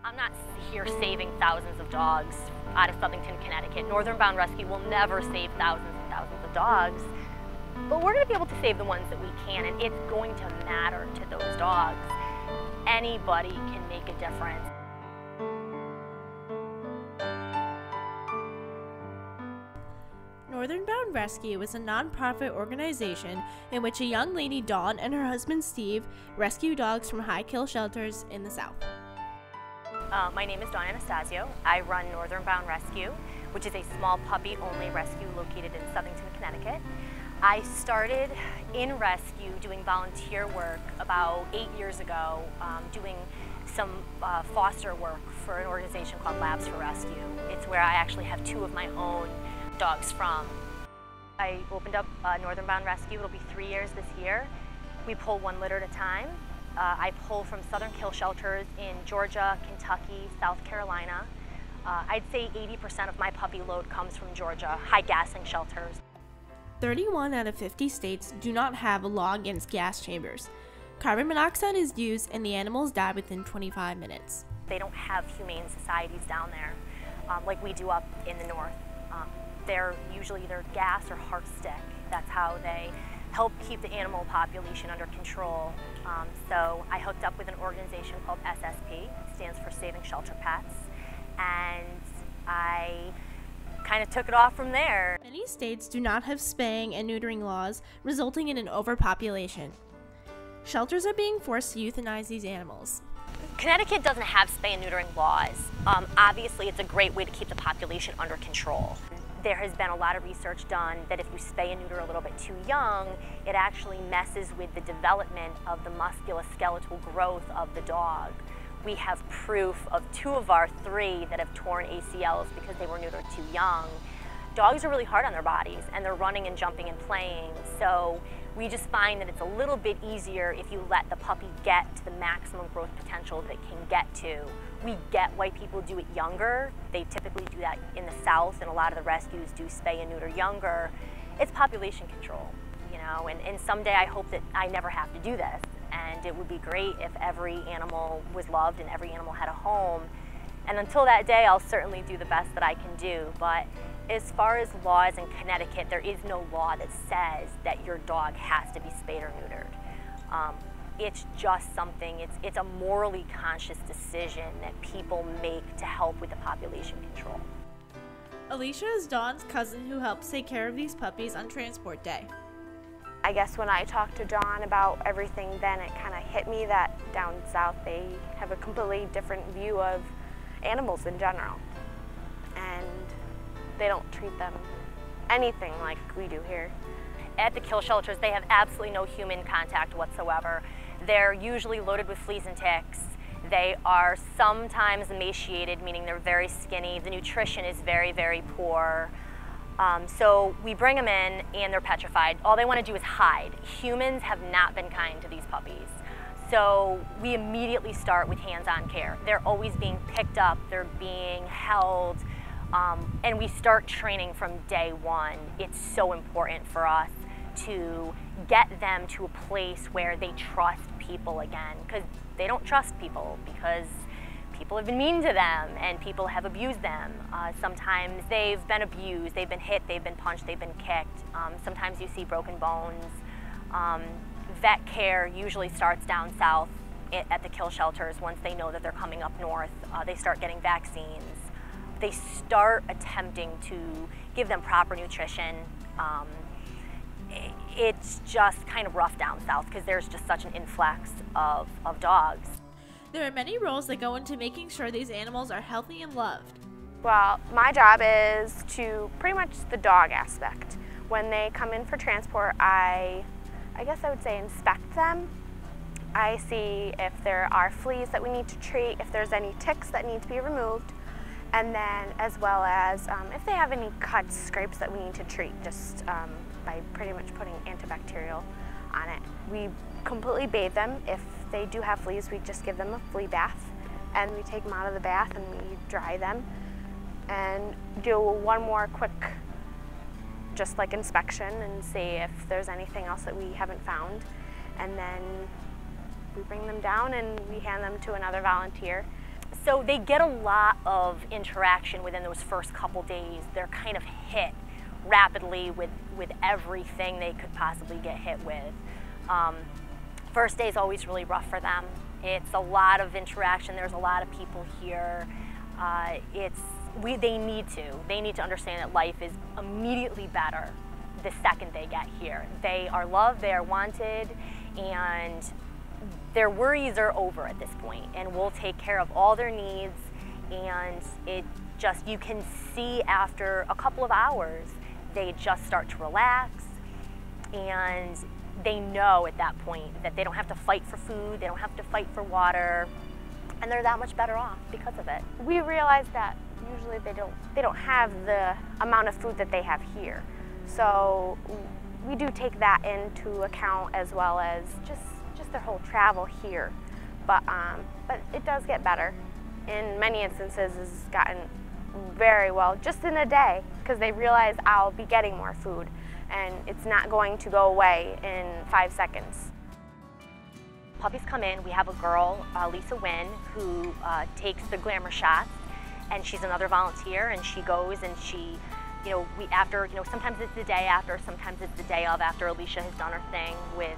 I'm not here saving thousands of dogs out of Southington, Connecticut. Northern Bound Rescue will never save thousands and thousands of dogs, but we're going to be able to save the ones that we can, and it's going to matter to those dogs. Anybody can make a difference. Northern Bound Rescue is a non-profit organization in which a young lady, Dawn, and her husband, Steve, rescue dogs from high-kill shelters in the South. My name is Dawn Anastasio. I run Northern Bound Rescue, which is a small puppy-only rescue located in Southington, Connecticut. I started in rescue doing volunteer work about 8 years ago, doing some foster work for an organization called Labs for Rescue. It's where I actually have 2 of my own dogs from. I opened up Northern Bound Rescue. It'll be 3 years this year. We pull 1 litter at a time. I pull from southern kill shelters in Georgia, Kentucky, South Carolina. I'd say 80% of my puppy load comes from Georgia, high gassing shelters. 31 out of 50 states do not have a law against gas chambers. Carbon monoxide is used and the animals die within 25 minutes. They don't have humane societies down there like we do up in the north. They're usually either gas or heart stick. That's how they help keep the animal population under control. So I hooked up with an organization called SSP, stands for Saving Shelter Pets, and I kind of took it off from there. Many states do not have spaying and neutering laws, resulting in an overpopulation. Shelters are being forced to euthanize these animals. Connecticut doesn't have spay and neutering laws. Obviously, it's a great way to keep the population under control. There has been a lot of research done that if you spay and neuter a little bit too young, it actually messes with the development of the musculoskeletal growth of the dog. We have proof of 2 of our 3 that have torn ACLs because they were neutered too young. Dogs are really hard on their bodies, and they're running and jumping and playing, so we just find that it's a little bit easier if you let the puppy get to the maximum growth potential that it can get to. We get why people do it younger. They typically do that in the South, and a lot of the rescues do spay and neuter younger. It's population control, you know, and someday I hope that I never have to do this. And it would be great if every animal was loved and every animal had a home. And until that day, I'll certainly do the best that I can do. But as far as laws in Connecticut, there is no law that says that your dog has to be spayed or neutered. It's just something, it's a morally conscious decision that people make to help with the population control. Alicia is Dawn's cousin who helps take care of these puppies on transport day. I guess when I talked to Dawn about everything, then it kind of hit me that down south they have a completely different view of animals in general. And they don't treat them anything like we do here. At the kill shelters, they have absolutely no human contact whatsoever. They're usually loaded with fleas and ticks. They are sometimes emaciated, meaning they're very skinny. The nutrition is very, very poor. So we bring them in and they're petrified. All they want to do is hide. Humans have not been kind to these puppies. So we immediately start with hands-on care. They're always being picked up, they're being held, and we start training from day 1. It's so important for us to get them to a place where they trust people again, because they don't trust people because people have been mean to them and people have abused them. Sometimes they've been abused, they've been hit, they've been punched, they've been kicked. Sometimes you see broken bones. Vet care usually starts down south at the kill shelters. Once they know that they're coming up north, they start getting vaccines. They start attempting to give them proper nutrition. It's just kind of rough down south because there's just such an influx of dogs. There are many roles that go into making sure these animals are healthy and loved. Well, my job is to pretty much the dog aspect. When they come in for transport, I guess I would say inspect them. I see if there are fleas that we need to treat, if there's any ticks that need to be removed, and then as well as if they have any cuts, scrapes that we need to treat, just by pretty much putting antibacterial on it. We completely bathe them. If they do have fleas, we just give them a flea bath, and we take them out of the bath and we dry them and do one more quick just like inspection and see if there's anything else that we haven't found, and then we bring them down and we hand them to another volunteer. So they get a lot of interaction within those first couple days. They're kind of hit rapidly with everything they could possibly get hit with. First day is always really rough for them. It's a lot of interaction. There's a lot of people here. They need to understand that life is immediately better the second they get here. They are loved, they are wanted, and their worries are over at this point, and we'll take care of all their needs. And you can see after a couple of hours, they just start to relax, and they know at that point that they don't have to fight for food, they don't have to fight for water, and they're that much better off because of it. We realize that usually they don't have the amount of food that they have here. So we do take that into account, as well as just their whole travel here. But it does get better. In many instances, it's gotten very well just in a day, because they realize I'll be getting more food and it's not going to go away in 5 seconds. Puppies come in, we have a girl, Lisa Wynn, who takes the glamour shots, and she's another volunteer, and she goes and she, sometimes it's the day after, sometimes it's the day of, after Alicia has done her thing with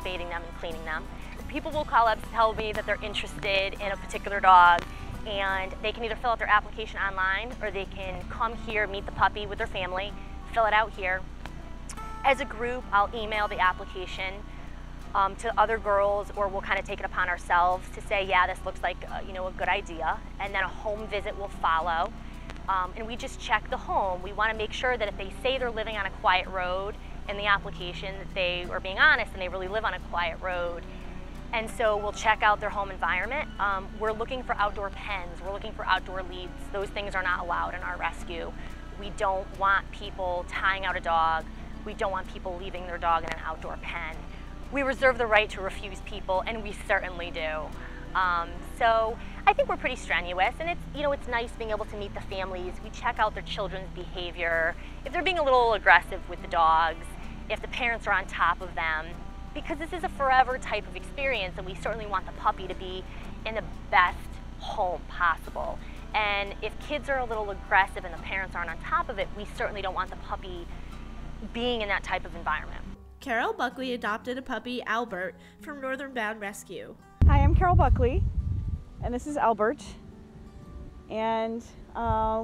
bathing them and cleaning them. People will call up to tell me that they're interested in a particular dog, and they can either fill out their application online, or they can come here, meet the puppy with their family, fill it out here. As a group, I'll email the application to other girls, or we'll kind of take it upon ourselves to say, yeah, this looks like a good idea, and then a home visit will follow. And we just check the home. We want to make sure that if they say they're living on a quiet road in the application, that they are being honest and they really live on a quiet road. And so we'll check out their home environment. We're looking for outdoor pens, we're looking for outdoor leads. Those things are not allowed in our rescue. We don't want people tying out a dog. We don't want people leaving their dog in an outdoor pen. We reserve the right to refuse people, and we certainly do. So I think we're pretty strenuous, and it's nice being able to meet the families. We check out their children's behavior, if they're being a little aggressive with the dogs, if the parents are on top of them, because this is a forever type of experience, and we certainly want the puppy to be in the best home possible. And if kids are a little aggressive and the parents aren't on top of it, we certainly don't want the puppy being in that type of environment. Carol Buckley adopted a puppy, Albert, from Northern Bound Rescue. Hi, I'm Carol Buckley, and this is Albert. And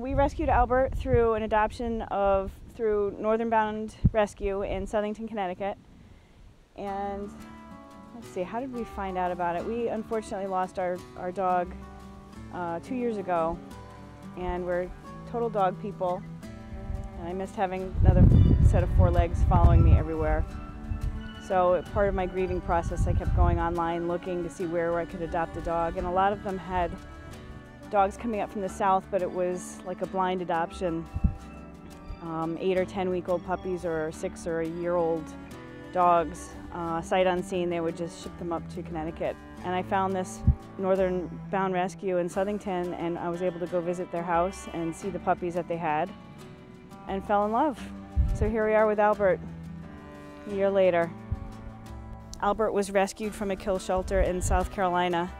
we rescued Albert through an adoption through Northern Bound Rescue in Southington, Connecticut. And let's see, how did we find out about it? We unfortunately lost our dog 2 years ago, and we're total dog people. And I missed having another set of 4 legs following me everywhere. So part of my grieving process, I kept going online looking to see where I could adopt a dog, and a lot of them had dogs coming up from the south, but it was like a blind adoption. 8 or 10 week old puppies, or 6 or a year old dogs, sight unseen, they would just ship them up to Connecticut. And I found this Northern Bound Rescue in Southington, and I was able to go visit their house and see the puppies that they had, and fell in love. So here we are with Albert, a year later. Albert was rescued from a kill shelter in South Carolina.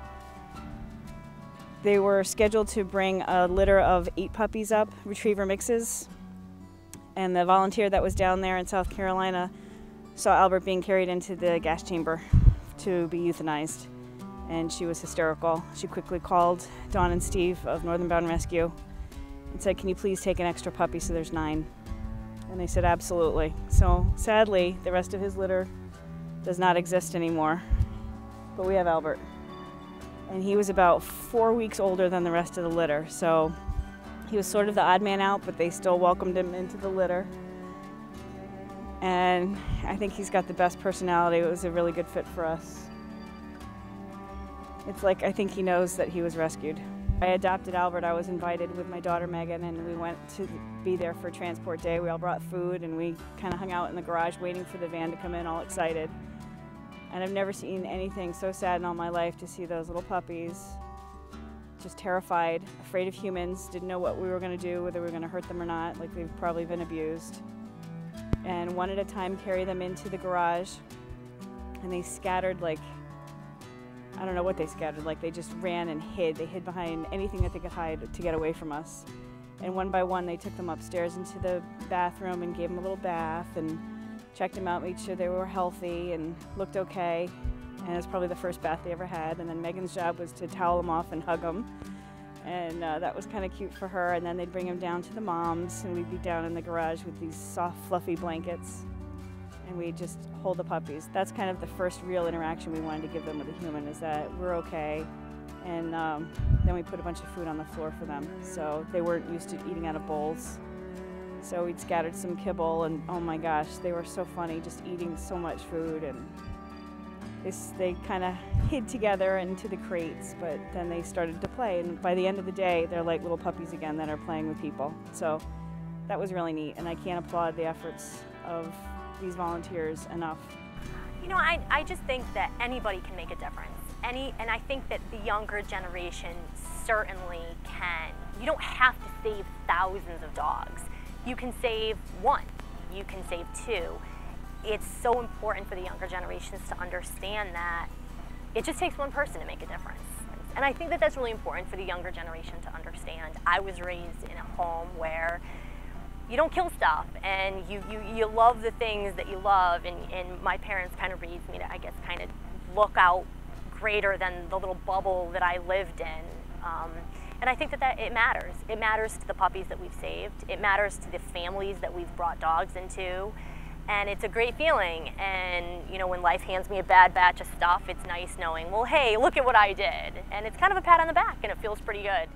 They were scheduled to bring a litter of 8 puppies up, retriever mixes, and the volunteer that was down there in South Carolina saw Albert being carried into the gas chamber to be euthanized, and she was hysterical. She quickly called Dawn and Steve of Northern Bound Rescue and said, "Can you please take an extra puppy so there's 9?" And they said, "Absolutely." So sadly, the rest of his litter does not exist anymore, but we have Albert. And he was about 4 weeks older than the rest of the litter, so he was sort of the odd man out, but they still welcomed him into the litter. And I think he's got the best personality. It was a really good fit for us. It's like, I think he knows that he was rescued. I adopted Albert. I was invited with my daughter Megan, and we went to be there for transport day. We all brought food, and we kind of hung out in the garage waiting for the van to come in, all excited. And I've never seen anything so sad in all my life, to see those little puppies just terrified, afraid of humans, didn't know what we were going to do, whether we were going to hurt them or not, like they've probably been abused. And one at a time carry them into the garage, and they scattered like I don't know what they scattered, like they just ran and hid. They hid behind anything that they could hide to get away from us. And one by one they took them upstairs into the bathroom and gave them a little bath and checked them out, made sure they were healthy and looked okay. And it was probably the first bath they ever had. And then Megan's job was to towel them off and hug them. And that was kind of cute for her. And then they'd bring them down to the moms, and we'd be down in the garage with these soft, fluffy blankets, and we'd just hold the puppies. That's kind of the first real interaction we wanted to give them with a human, is that we're okay. And then we put a bunch of food on the floor for them. So they weren't used to eating out of bowls. So we'd scattered some kibble, and oh my gosh, they were so funny, just eating so much food. And they kind of hid together into the crates, but then they started to play, and by the end of the day they're like little puppies again that are playing with people. So that was really neat, and I can't applaud the efforts of these volunteers enough. You know, I just think that anybody can make a difference. And I think that the younger generation certainly can. You don't have to save thousands of dogs. You can save one, you can save two. It's so important for the younger generations to understand that it just takes one person to make a difference. And I think that that's really important for the younger generation to understand. I was raised in a home where you don't kill stuff, and you love the things that you love, and my parents kind of raised me to, I guess, kind of look out greater than the little bubble that I lived in. And I think that it matters. It matters to the puppies that we've saved. It matters to the families that we've brought dogs into. And it's a great feeling. And you know, when life hands me a bad batch of stuff, it's nice knowing, well, hey, look at what I did. And it's kind of a pat on the back, and it feels pretty good.